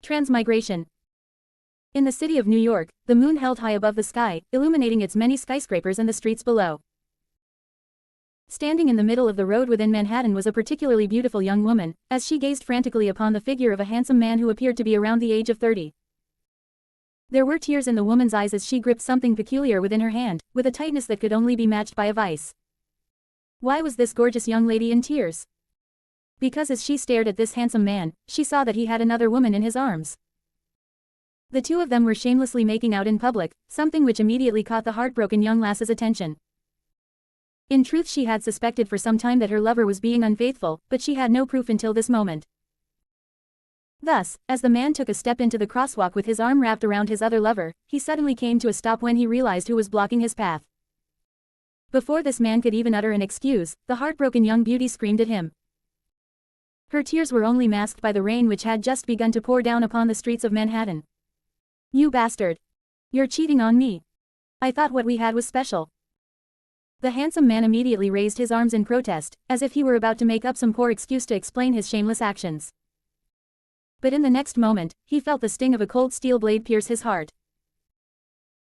Transmigration. In the city of New York, the moon held high above the sky, illuminating its many skyscrapers and the streets below. Standing in the middle of the road within Manhattan was a particularly beautiful young woman, as she gazed frantically upon the figure of a handsome man who appeared to be around the age of 30. There were tears in the woman's eyes as she gripped something peculiar within her hand, with a tightness that could only be matched by a vice. Why was this gorgeous young lady in tears? Because as she stared at this handsome man, she saw that he had another woman in his arms. The two of them were shamelessly making out in public, something which immediately caught the heartbroken young lass's attention. In truth, she had suspected for some time that her lover was being unfaithful, but she had no proof until this moment. Thus, as the man took a step into the crosswalk with his arm wrapped around his other lover, he suddenly came to a stop when he realized who was blocking his path. Before this man could even utter an excuse, the heartbroken young beauty screamed at him. Her tears were only masked by the rain which had just begun to pour down upon the streets of Manhattan. "You bastard! You're cheating on me. I thought what we had was special." The handsome man immediately raised his arms in protest, as if he were about to make up some poor excuse to explain his shameless actions. But in the next moment, he felt the sting of a cold steel blade pierce his heart.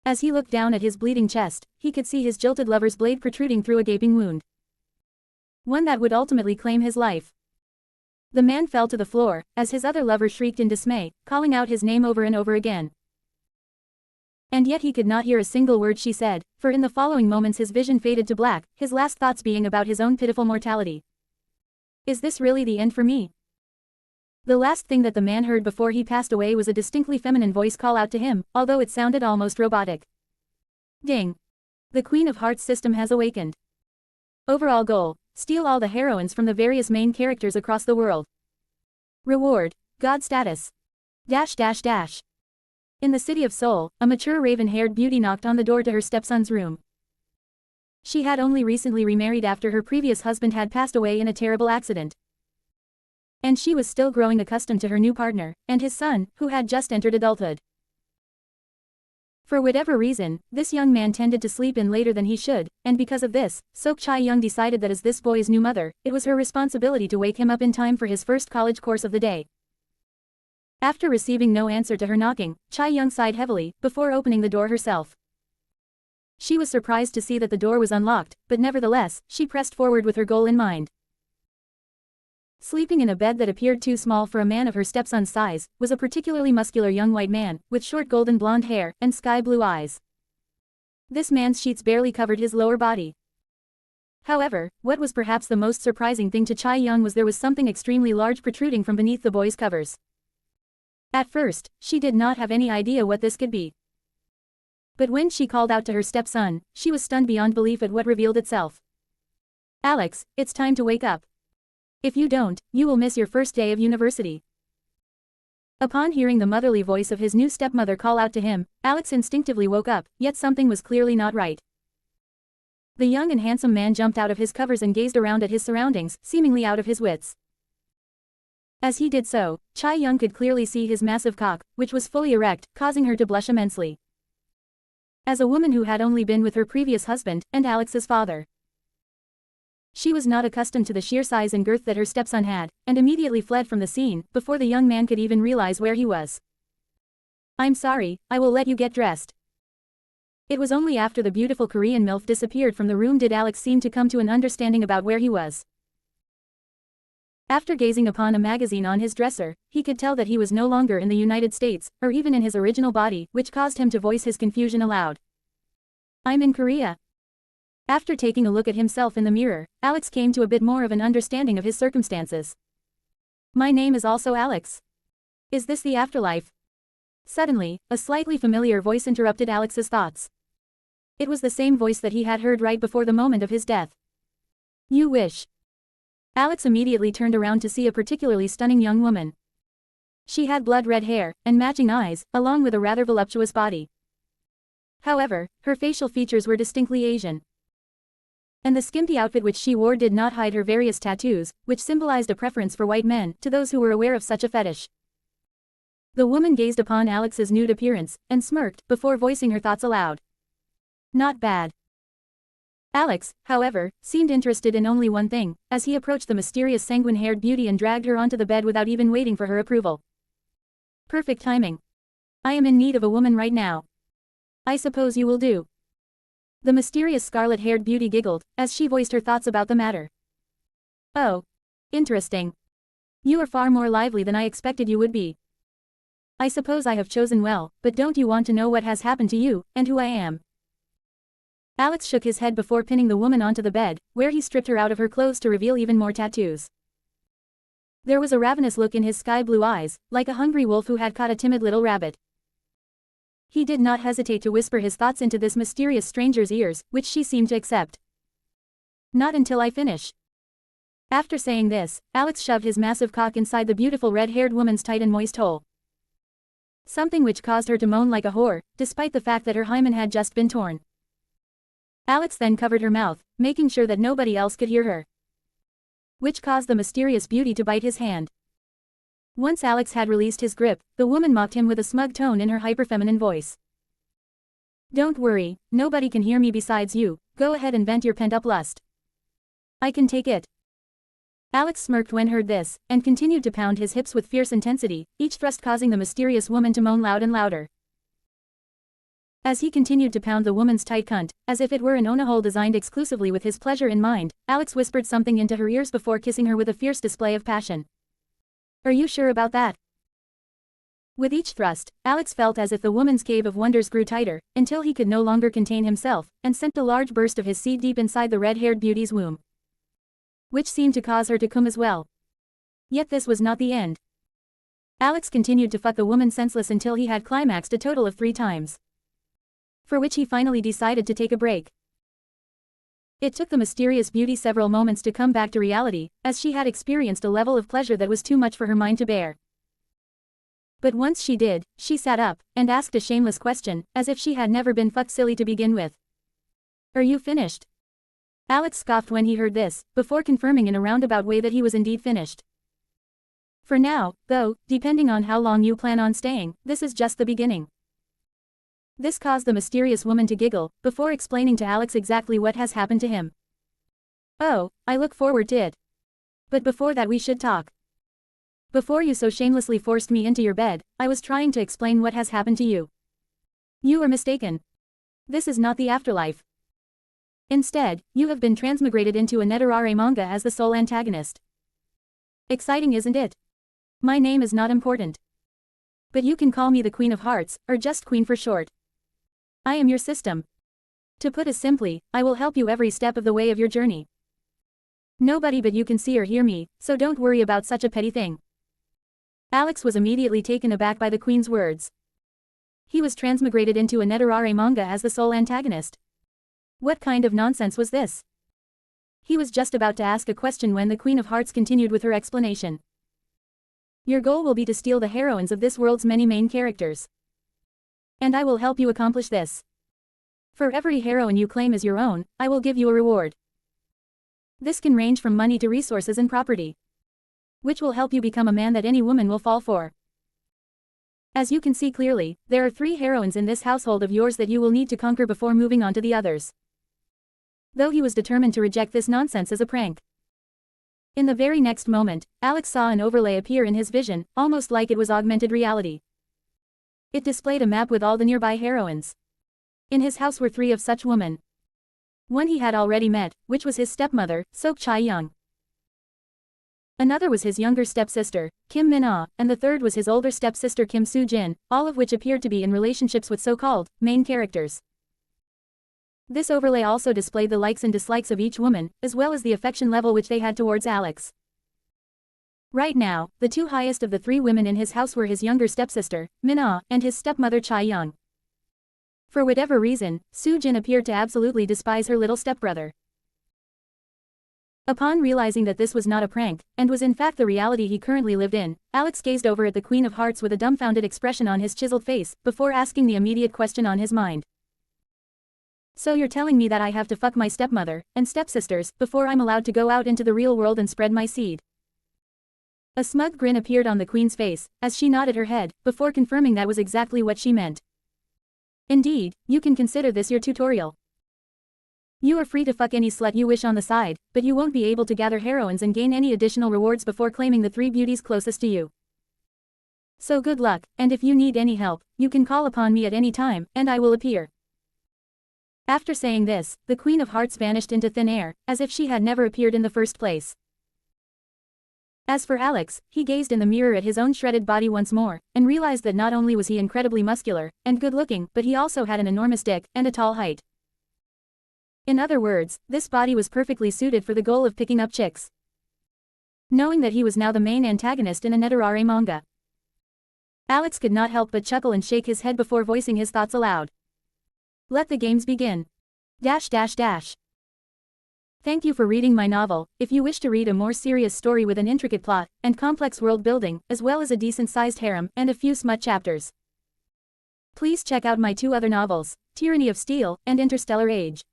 As he looked down at his bleeding chest, he could see his jilted lover's blade protruding through a gaping wound. One that would ultimately claim his life. The man fell to the floor, as his other lover shrieked in dismay, calling out his name over and over again. And yet he could not hear a single word she said, for in the following moments his vision faded to black, his last thoughts being about his own pitiful mortality. Is this really the end for me? The last thing that the man heard before he passed away was a distinctly feminine voice call out to him, although it sounded almost robotic. Ding! The Queen of Hearts system has awakened. Overall goal: steal all the heroines from the various main characters across the world. Reward: God status. .. In the city of Seoul, a mature raven-haired beauty knocked on the door to her stepson's room. She had only recently remarried after her previous husband had passed away in a terrible accident. And she was still growing accustomed to her new partner, and his son, who had just entered adulthood. For whatever reason, this young man tended to sleep in later than he should, and because of this, Sok Chae-young decided that as this boy's new mother, it was her responsibility to wake him up in time for his first college course of the day. After receiving no answer to her knocking, Chae-young sighed heavily, before opening the door herself. She was surprised to see that the door was unlocked, but nevertheless, she pressed forward with her goal in mind. Sleeping in a bed that appeared too small for a man of her stepson's size, was a particularly muscular young white man, with short golden blonde hair, and sky-blue eyes. This man's sheets barely covered his lower body. However, what was perhaps the most surprising thing to Chae-young was there was something extremely large protruding from beneath the boy's covers. At first, she did not have any idea what this could be. But when she called out to her stepson, she was stunned beyond belief at what revealed itself. "Alex, it's time to wake up. If you don't, you will miss your first day of university." Upon hearing the motherly voice of his new stepmother call out to him, Alex instinctively woke up, yet something was clearly not right. The young and handsome man jumped out of his covers and gazed around at his surroundings, seemingly out of his wits. As he did so, Chae-young could clearly see his massive cock, which was fully erect, causing her to blush immensely. As a woman who had only been with her previous husband, and Alex's father, she was not accustomed to the sheer size and girth that her stepson had, and immediately fled from the scene, before the young man could even realize where he was. "I'm sorry, I will let you get dressed." It was only after the beautiful Korean MILF disappeared from the room did Alex seem to come to an understanding about where he was. After gazing upon a magazine on his dresser, he could tell that he was no longer in the United States, or even in his original body, which caused him to voice his confusion aloud. "I'm in Korea." After taking a look at himself in the mirror, Alex came to a bit more of an understanding of his circumstances. "My name is also Alex. Is this the afterlife?" Suddenly, a slightly familiar voice interrupted Alex's thoughts. It was the same voice that he had heard right before the moment of his death. "You wish." Alex immediately turned around to see a particularly stunning young woman. She had blood-red hair, and matching eyes, along with a rather voluptuous body. However, her facial features were distinctly Asian. And the skimpy outfit which she wore did not hide her various tattoos, which symbolized a preference for white men, to those who were aware of such a fetish. The woman gazed upon Alex's nude appearance, and smirked, before voicing her thoughts aloud. "Not bad." Alex, however, seemed interested in only one thing, as he approached the mysterious sanguine-haired beauty and dragged her onto the bed without even waiting for her approval. Perfect timing. I am in need of a woman right now. I suppose you will do. The mysterious scarlet-haired beauty giggled, as she voiced her thoughts about the matter. Oh. Interesting. You are far more lively than I expected you would be. I suppose I have chosen well, but don't you want to know what has happened to you, and who I am? Alex shook his head before pinning the woman onto the bed, where he stripped her out of her clothes to reveal even more tattoos. There was a ravenous look in his sky-blue eyes, like a hungry wolf who had caught a timid little rabbit. He did not hesitate to whisper his thoughts into this mysterious stranger's ears, which she seemed to accept. Not until I finish. After saying this, Alex shoved his massive cock inside the beautiful red-haired woman's tight and moist hole. Something which caused her to moan like a whore, despite the fact that her hymen had just been torn. Alex then covered her mouth, making sure that nobody else could hear her. Which caused the mysterious beauty to bite his hand. Once Alex had released his grip, the woman mocked him with a smug tone in her hyperfeminine voice. Don't worry, nobody can hear me besides you, go ahead and vent your pent-up lust. I can take it. Alex smirked when heard this, and continued to pound his hips with fierce intensity, each thrust causing the mysterious woman to moan loud and louder. As he continued to pound the woman's tight cunt, as if it were an ownahole designed exclusively with his pleasure in mind, Alex whispered something into her ears before kissing her with a fierce display of passion. Are you sure about that? With each thrust, Alex felt as if the woman's cave of wonders grew tighter, until he could no longer contain himself, and sent a large burst of his seed deep inside the red-haired beauty's womb. Which seemed to cause her to come as well. Yet this was not the end. Alex continued to fuck the woman senseless until he had climaxed a total of 3 times. For which he finally decided to take a break. It took the mysterious beauty several moments to come back to reality, as she had experienced a level of pleasure that was too much for her mind to bear. But once she did, she sat up, and asked a shameless question, as if she had never been fucked silly to begin with. Are you finished? Alex scoffed when he heard this, before confirming in a roundabout way that he was indeed finished. For now, though, depending on how long you plan on staying, this is just the beginning. This caused the mysterious woman to giggle, before explaining to Alex exactly what has happened to him. Oh, I look forward to it. But before that we should talk. Before you so shamelessly forced me into your bed, I was trying to explain what has happened to you. You were mistaken. This is not the afterlife. Instead, you have been transmigrated into a NTR Manga as the sole antagonist. Exciting, isn't it? My name is not important. But you can call me the Queen of Hearts, or just Queen for short. I am your system. To put it simply, I will help you every step of the way of your journey. Nobody but you can see or hear me, so don't worry about such a petty thing. Alex was immediately taken aback by the Queen's words. He was transmigrated into a NTR Manga as the sole antagonist. What kind of nonsense was this? He was just about to ask a question when the Queen of Hearts continued with her explanation. Your goal will be to steal the heroines of this world's many main characters. And I will help you accomplish this. For every heroine you claim as your own, I will give you a reward. This can range from money to resources and property. Which will help you become a man that any woman will fall for. As you can see clearly, there are 3 heroines in this household of yours that you will need to conquer before moving on to the others. Though he was determined to reject this nonsense as a prank. In the very next moment, Alex saw an overlay appear in his vision, almost like it was augmented reality. It displayed a map with all the nearby heroines. In his house were 3 of such women. One he had already met, which was his stepmother, Sok Chae-young. Another was his younger stepsister, Kim Min-ah, and the third was his older stepsister Kim Soo-jin, all of which appeared to be in relationships with so-called main characters. This overlay also displayed the likes and dislikes of each woman, as well as the affection level which they had towards Alex. Right now, the 2 highest of the 3 women in his house were his younger stepsister, Min-ah, and his stepmother Chae-young. For whatever reason, Soo-jin appeared to absolutely despise her little stepbrother. Upon realizing that this was not a prank, and was in fact the reality he currently lived in, Alex gazed over at the Queen of Hearts with a dumbfounded expression on his chiseled face, before asking the immediate question on his mind. So you're telling me that I have to fuck my stepmother and stepsisters before I'm allowed to go out into the real world and spread my seed? A smug grin appeared on the Queen's face, as she nodded her head, before confirming that was exactly what she meant. Indeed, you can consider this your tutorial. You are free to fuck any slut you wish on the side, but you won't be able to gather heroines and gain any additional rewards before claiming the 3 beauties closest to you. So good luck, and if you need any help, you can call upon me at any time, and I will appear. After saying this, the Queen of Hearts vanished into thin air, as if she had never appeared in the first place. As for Alex, he gazed in the mirror at his own shredded body once more, and realized that not only was he incredibly muscular and good-looking, but he also had an enormous dick and a tall height. In other words, this body was perfectly suited for the goal of picking up chicks. Knowing that he was now the main antagonist in an NTR manga, Alex could not help but chuckle and shake his head before voicing his thoughts aloud. Let the games begin. Thank you for reading my novel. If you wish to read a more serious story with an intricate plot and complex world building, as well as a decent-sized harem and a few smut chapters, please check out my 2 other novels, Tyranny of Steel and Interstellar Age.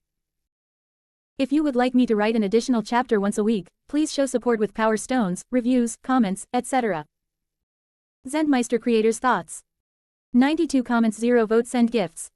If you would like me to write an additional chapter once a week, please show support with power stones, reviews, comments, etc. Zentmeister Creators Thoughts. 92 comments, 0 votes, send gifts.